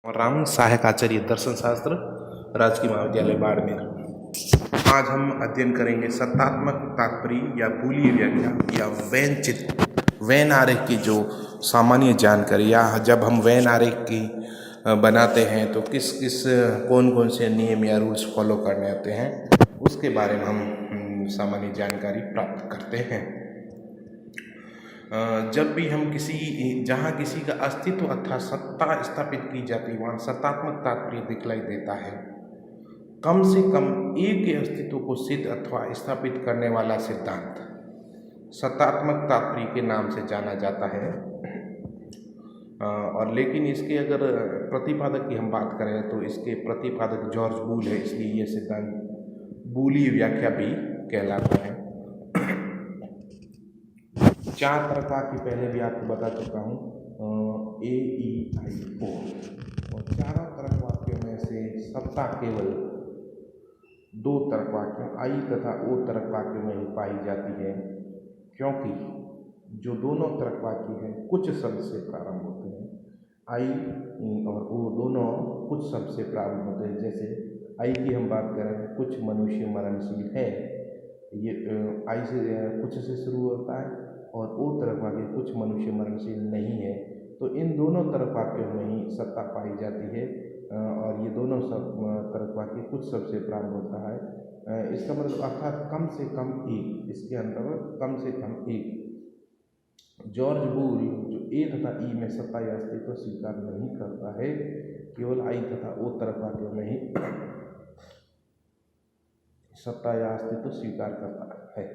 राम सहायक आचार्य दर्शन शास्त्र, राजकीय महाविद्यालय बाड़मेर। आज हम अध्ययन करेंगे सत्तात्मक तात्पर्य या बूलिय व्याख्या या वैन चित्र, वैन आरेख की जो सामान्य जानकारी, या जब हम वैन आरेख की बनाते हैं तो किस किस कौन कौन से नियम या रूल्स फॉलो करने होते हैं, उसके बारे में हम सामान्य जानकारी प्राप्त करते हैं। जब भी हम जहाँ किसी का अस्तित्व अथवा सत्ता स्थापित की जाती है, वहाँ सत्तात्मक तात्पर्य दिखलाई देता है। कम से कम एक के अस्तित्व को सिद्ध अथवा स्थापित करने वाला सिद्धांत सत्तात्मक तात्पर्य के नाम से जाना जाता है। और लेकिन इसके अगर प्रतिपादक की हम बात करें तो इसके प्रतिपादक जॉर्ज बूल है, इसलिए यह सिद्धांत बूलिय व्याख्या भी कहलाता है। चार प्रकार की पहले भी आपको बता चुका हूँ, ए ई आई ओ, और चारों तरफ वाक्यों में से सत्ता केवल दो तरफ वाक्यों आई तथा ओ तरफ वाक्यों में ही पाई जाती है, क्योंकि जो दोनों तरफ वाक्य हैं कुछ शब्द से प्रारंभ होते हैं। आई और ओ दोनों कुछ शब्द से प्रारंभ होते हैं। जैसे आई की हम बात करें, कुछ मनुष्य मरणशील है, ये आई से कुछ से शुरू होता है, और ओ तरफ वाक्य कुछ मनुष्य मरणशील नहीं है। तो इन दोनों तरफ वाक्यों में ही सत्ता पाई जाती है, और ये दोनों तरफ वाक्य कुछ शब्द से प्रारंभ होता है। इसका मतलब अर्थात कम से कम एक, इसके अंतर्गत कम से कम एक। जॉर्ज बूल जो ए तथा ई में सत्ता या अस्तित्व स्वीकार नहीं करता है, केवल आई तथा ओ तरफ वाक्यों में ही सत्ता या अस्तित्व स्वीकार करता है।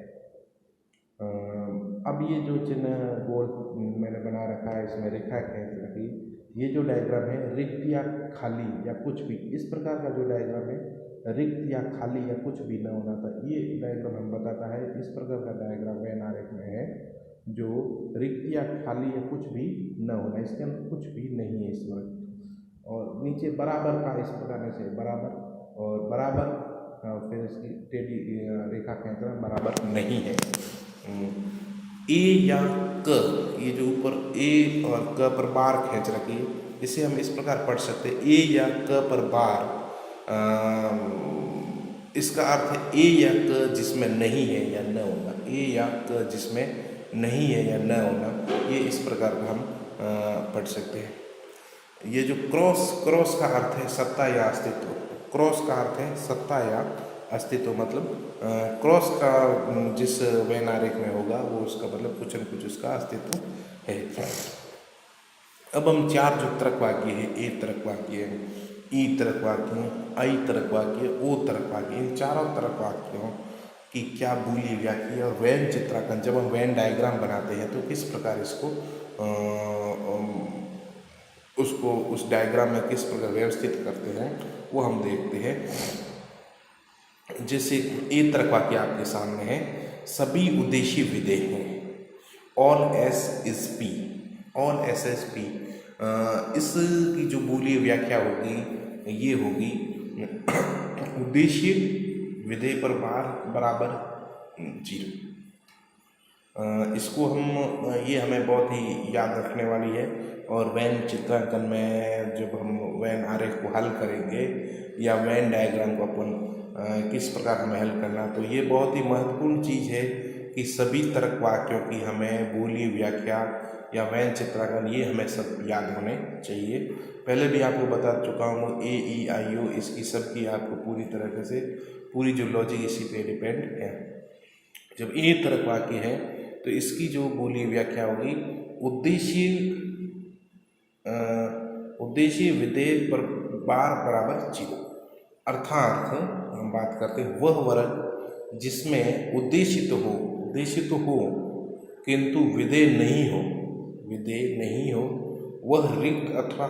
अब ये जो चिन्ह गोल मैंने बना रखा है, इसमें रेखा खींच रखी, ये जो डायग्राम है रिक्त या खाली या कुछ भी, इस प्रकार का जो डायग्राम है रिक्त या खाली या कुछ भी न होना था, ये डायग्राम हम बताता है। इस प्रकार का डायग्राम वैन आरेख में है जो रिक्त या खाली या कुछ भी न होना, इसके अंदर कुछ भी नहीं है इस वक्त। और नीचे बराबर का इस प्रकार से बराबर और बराबर, फिर इसकी टेढ़ी रेखा खींचना बराबर नहीं है। ए या क, ये जो ऊपर ए और क पर बार खींच रखी है, इसे हम इस प्रकार पढ़ सकते हैं, ए या क पर बार। इसका अर्थ है ए या क जिसमें नहीं है या न होना, ए या क जिसमें नहीं है या न होना, ये इस प्रकार का हम पढ़ सकते हैं। ये जो क्रॉस का अर्थ है सत्ता या अस्तित्व, क्रॉस का अर्थ है सत्ता या अस्तित्व, मतलब क्रॉस का जिस वैन आरेख में होगा वो उसका मतलब कुछ न कुछ उसका अस्तित्व है। अब हम चार जो तर्क वाक्य है, ए तर्क वाक्य है, ई तर्क वाक्य, आई तर्क वाक्य, ओ तर्क वाक्य, इन चारों तर्क वाक्यों की क्या बूलिय व्याख्या और वैन चित्रांकन, जब हम वैन डायग्राम बनाते हैं तो किस प्रकार इसको उस डायग्राम में किस प्रकार व्यवस्थित करते हैं, वो हम देखते हैं। जैसे ए तर्क वाक्य आपके सामने है, सभी उद्देश्य विधेय हैं, all S is P, all S S P. इसकी जो बूलिय व्याख्या होगी ये होगी, उद्देश्य विधेय पर बार बराबर 0। इसको ये हमें बहुत ही याद रखने वाली है। और वैन चित्रांकन में जब हम वैन आरेख को हल करेंगे या वैन डायग्राम को अपन किस प्रकार हमें हल करना, तो ये बहुत ही महत्वपूर्ण चीज़ है कि सभी तर्क वाक्यों की हमें बूलिय व्याख्या या वैन चित्रांकन ये हमें सब याद होने चाहिए। पहले भी आपको बता चुका हूँ, ए ई आई ओ, इसकी सबकी आपको पूरी तरह से पूरी जो लॉजिक इसी पे डिपेंड है। जब ए तर्क वाक्य है तो इसकी जो बूलिय व्याख्या होगी, उद्देश्य विधेय पर बार बराबर 0। अर्थात हम बात करते हैं वह वर्ग जिसमें उद्देश्य तो हो किंतु विधेय नहीं हो, वह रिक्त अथवा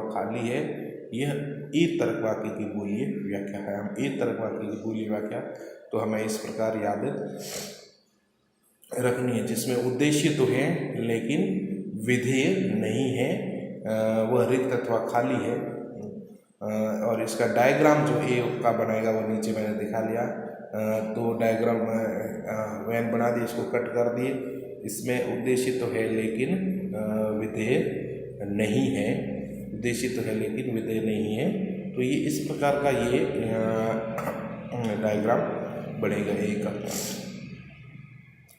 खाली है, यह ए तर्क वाक्य की बूलिय व्याख्या है। हम ए तर्क वाक्य की बूलिय व्याख्या तो हमें इस प्रकार याद रखनी है, जिसमें उद्देश्य तो है लेकिन विधेय नहीं है, वह रिक्त अथवा खाली है। और इसका डायग्राम जो ए का बनेगा वो नीचे मैंने दिखा लिया। तो डायग्राम वैन बना दिए, इसको कट कर दिए। इसमें उद्देश्य तो है लेकिन विधेय नहीं है, उद्देश्य तो है लेकिन विधेय नहीं है। तो ये इस प्रकार का ये डायग्राम बनेगा ए का।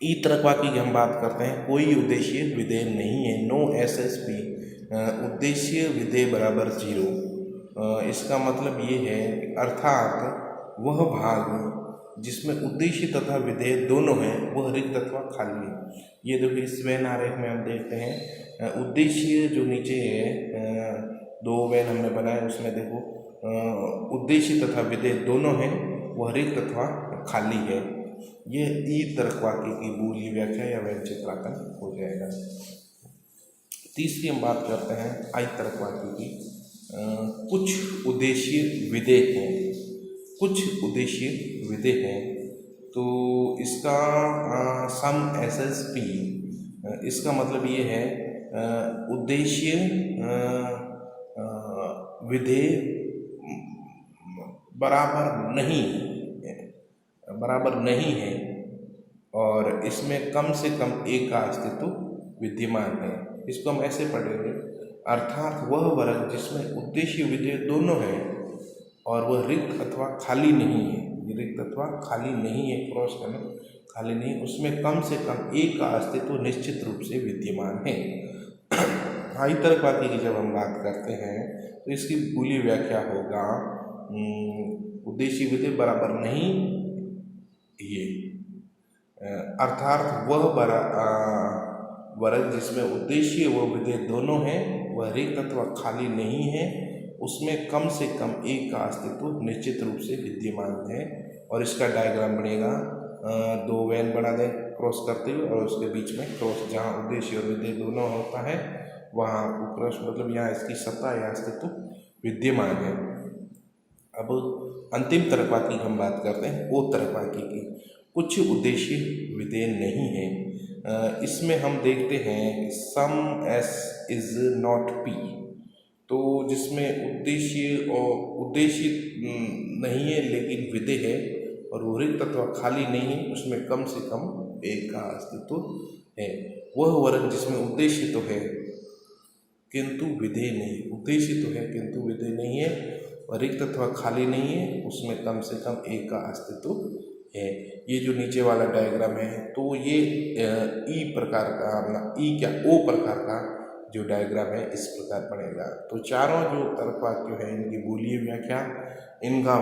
ई तरक्वाकी की हम बात करते हैं, कोई उद्देश्य विधेय नहीं है, नो SSP, उद्देश्य विधेय बराबर 0। इसका मतलब ये है अर्थात वह भाग जिसमें उद्देश्य तथा विधेय दोनों हैं वह रिक्त अथवा खाली है। ये देखो इस वेन आरेख में हम देखते हैं उद्देश्य जो नीचे है, दो वेन हमने बनाए, उसमें देखो उद्देश्य तथा विधेय दोनों हैं वह रिक्त अथवा खाली है। ये ई तर्कवाक्य की मूल व्याख्या या व्यंजक चित्रांकन हो जाएगा। तीसरी हम बात करते हैं आई तर्कवाक्य की। कुछ उद्देश्य विधेय हैं, कुछ उद्देश्य विधेय हैं, तो इसका सम SSP, इसका मतलब ये है उद्देश्य विधेय बराबर नहीं है और इसमें कम से कम एक का अस्तित्व विद्यमान है। इसको हम ऐसे पढ़ेंगे, अर्थात वह वर्ग जिसमें उद्देश्य विधेय दोनों हैं और वह रिक्त अथवा खाली नहीं है, रिक्त अथवा खाली नहीं है, क्रॉस करना खाली नहीं, उसमें कम से कम एक का अस्तित्व निश्चित रूप से विद्यमान है। आई तर्कवाक्य की जब हम बात करते हैं तो इसकी पूरी व्याख्या होगा उद्देश्य विधेय बराबर नहीं, ये अर्थात वह वर्ग जिसमें उद्देश्य व विधेय दोनों हैं वह रिक्त अथवा खाली नहीं है, उसमें कम से कम एक का अस्तित्व निश्चित रूप से विद्यमान है। और इसका डायग्राम बनेगा, दो वेन बना दें क्रॉस करते हुए और उसके बीच में क्रॉस, जहाँ उद्देश्य और विधेय दोनों होता है वहाँ क्रॉस, मतलब यहाँ इसकी सत्ता या अस्तित्व विद्यमान है। अब अंतिम तर्कवाक्य की हम बात करते हैं ओ तर्कवाक्य की। कुछ उद्देश्य विधेय नहीं है, इसमें हम देखते हैं सम S इज नॉट P, तो जिसमें उद्देश्य नहीं है लेकिन विधेय है और वो रिक्त अथवा खाली नहीं है, उसमें कम से कम एक का अस्तित्व है। वह वर्ग जिसमें उद्देश्य तो है किंतु विधेय नहीं, उद्देश्य तो है किंतु विधेय नहीं है और रिक्त अथवा खाली नहीं है, उसमें कम से कम एक का अस्तित्व है। ये जो नीचे वाला डायग्राम है तो ये ई प्रकार का, ओ प्रकार का जो डायग्राम है इस प्रकार बनेगा। तो चारों जो तर्कवाक्य है इनकी बूलियन व्याख्या, इनका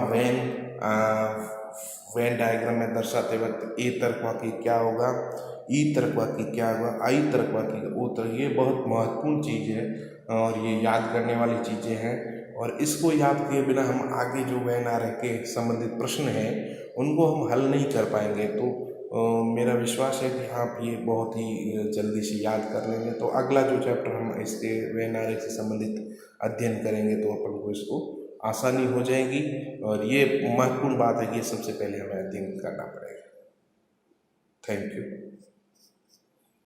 वेन डायग्राम में दर्शाते वक्त ए तर्कवाक्य क्या होगा, ई तर्कवाक्य क्या होगा, आई तर्कवाक्य ओ तर्क, ये बहुत महत्वपूर्ण चीज़ है और ये याद करने वाली चीज़ें हैं। और इसको याद किए बिना हम आगे जो वेन आरेख के संबंधित प्रश्न हैं उनको हम हल नहीं कर पाएंगे। तो मेरा विश्वास है कि आप ये बहुत ही जल्दी से याद कर लेंगे। तो अगला जो चैप्टर हम इसके वेन आरेख से संबंधित अध्ययन करेंगे तो अपन को इसको आसानी हो जाएगी। और ये महत्वपूर्ण बात है कि सबसे पहले हमें अध्ययन करना पड़ेगा। Thank you.